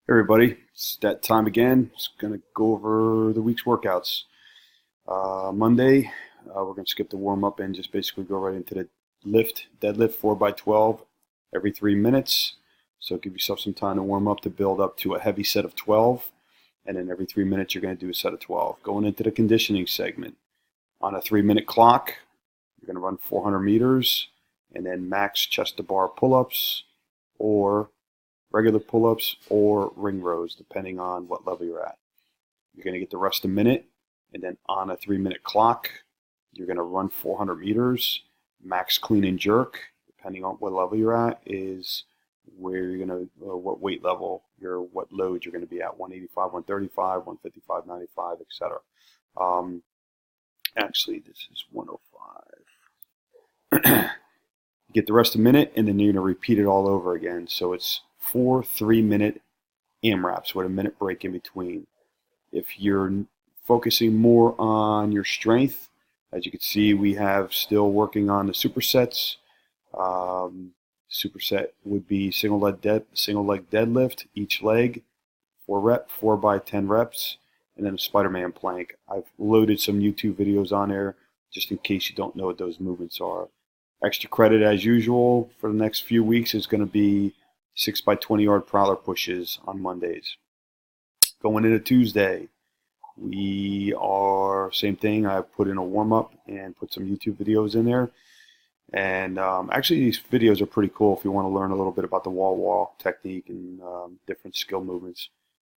Hey everybody, it's that time again. Just gonna go over the week's workouts. Monday, we're gonna skip the warm up and just basically go right into the deadlift 4x12 every 3 minutes. So give yourself some time to warm up to build up to a heavy set of 12, and then every 3 minutes you're gonna do a set of 12. Going into the conditioning segment, on a 3 minute clock, you're gonna run 400 meters, and then max chest to bar pull-ups or regular pull-ups or ring rows, depending on what level you're at. You're going to get the rest a minute, and then on a 3 minute clock, you're going to run 400 meters. Max clean and jerk, depending on what level you're at, is where you're going to, what weight level, what load you're going to be at, 185, 135, 155, 95, etc. Actually, this is 105. Get the rest a minute, and then you're going to repeat it all over again. So it's 4 3 minute AMRAPs with a minute break in between. If you're focusing more on your strength, as you can see, we have still working on the supersets. Superset would be single leg deadlift, each leg, 4x10 reps, and then a Spider-Man plank. I've loaded some YouTube videos on there just in case you don't know what those movements are. Extra credit, as usual, for the next few weeks is going to be 6x20 yard prowler pushes on Mondays. Going into Tuesday, we are same thing. I put in a warm up and put some YouTube videos in there. And actually, these videos are pretty cool if you want to learn a little bit about the wall walk technique and different skill movements.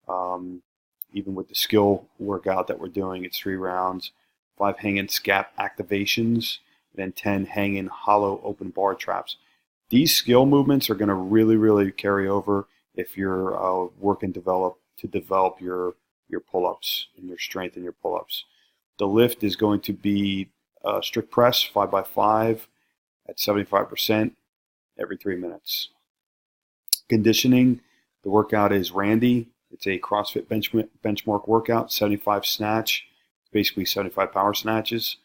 Even with the skill workout that we're doing, it's 3 rounds, 5 hang-in scap activations, and then 10 hang-in hollow open bar traps. These skill movements are going to really carry over if you're working to develop your pull-ups and your strength in your pull-ups. The lift is going to be strict press 5x5 at 75% every 3 minutes. Conditioning, the workout is Randy. It's a CrossFit benchmark workout, 75 snatch, basically 75 power snatches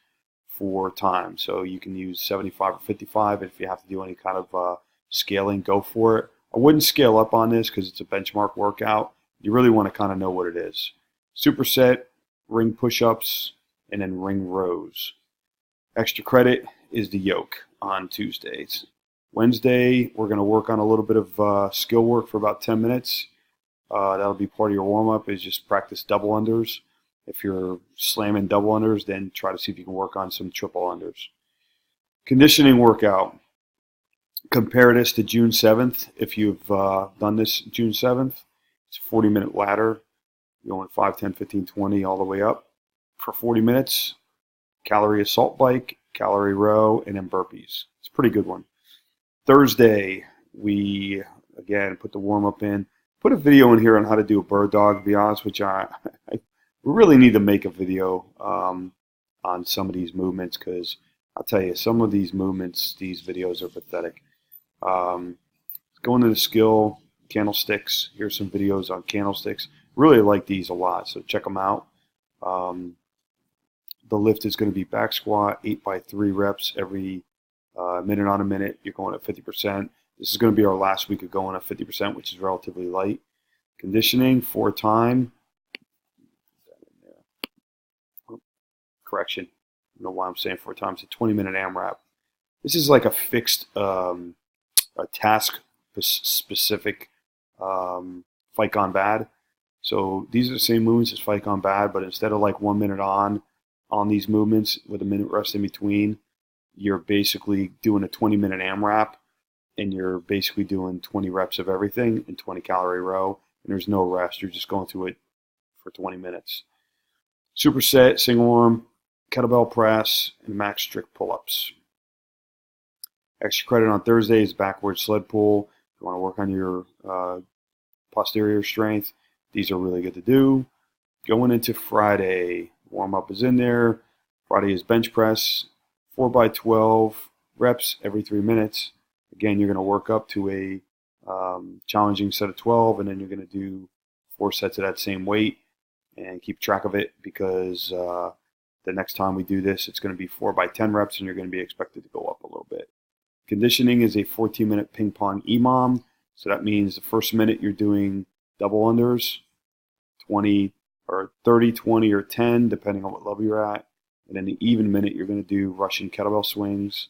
for time. So you can use 75 or 55. If you have to do any kind of scaling, go for it. I wouldn't scale up on this because it's a benchmark workout. You really want to kind of know what it is. Superset, ring push-ups, and then ring rows. Extra credit is the yoke on Tuesdays. Wednesday, we're going to work on a little bit of skill work for about 10 minutes. That'll be part of your warm-up, is just practice double unders. If you're slamming double unders, then try to see if you can work on some triple unders. Conditioning workout. Compare this to June 7th. If you've done this June 7th, it's a 40-minute ladder. You're going 5, 10, 15, 20, all the way up for 40 minutes. Calorie assault bike, calorie row, and then burpees. It's a pretty good one. Thursday, we, again, put the warm-up in. Put a video in here on how to do a bird dog, to be honest with you. We really need to make a video on some of these movements, because I'll tell you, some of these movements, these videos are pathetic. Going to the skill, candlesticks. Here's some videos on candlesticks. Really like these a lot, so check them out. The lift is going to be back squat, 8x3 reps every minute on a minute. You're going at 50%. This is going to be our last week of going at 50%, which is relatively light. Conditioning, 4 time. Correction. I don't know why I'm saying 4 times. A 20-minute AMRAP. This is like a fixed, a task-specific Fight Gone Bad. So these are the same movements as Fight Gone Bad, but instead of like 1 minute on these movements with a minute rest in between, you're basically doing a 20-minute AMRAP, and you're basically doing 20 reps of everything in 20 calorie row, and there's no rest. You're just going through it for 20 minutes. Superset, single arm, kettlebell press, and max strict pull-ups. Extra credit on Thursday is backward sled pull. If you want to work on your posterior strength, these are really good to do. Going into Friday, warm-up is in there. Friday is bench press, 4x12 reps every 3 minutes. Again, you're going to work up to a challenging set of 12, and then you're going to do 4 sets of that same weight, and keep track of it, because the next time we do this, it's going to be 4x10 reps, and you're going to be expected to go up a little bit. Conditioning is a 14-minute ping pong EMOM. So that means the first minute you're doing double unders, 20 or 30, 20, or 10, depending on what level you're at. And in the even minute, you're going to do Russian kettlebell swings,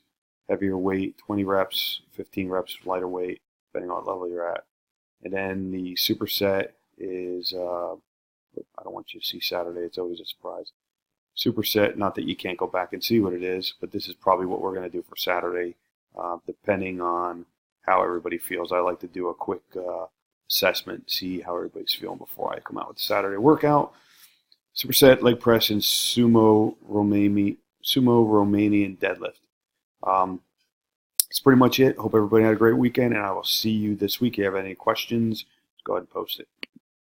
heavier weight, 20 reps, 15 reps lighter weight, depending on what level you're at. And then the superset is, I don't want you to see Saturday. It's always a surprise. Superset, not that you can't go back and see what it is, but this is probably what we're going to do for Saturday, depending on how everybody feels. I like to do a quick assessment, see how everybody's feeling before I come out with the Saturday workout. Superset, leg press, and sumo Romanian deadlift. That's pretty much it. Hope everybody had a great weekend, and I will see you this week. If you have any questions, go ahead and post it.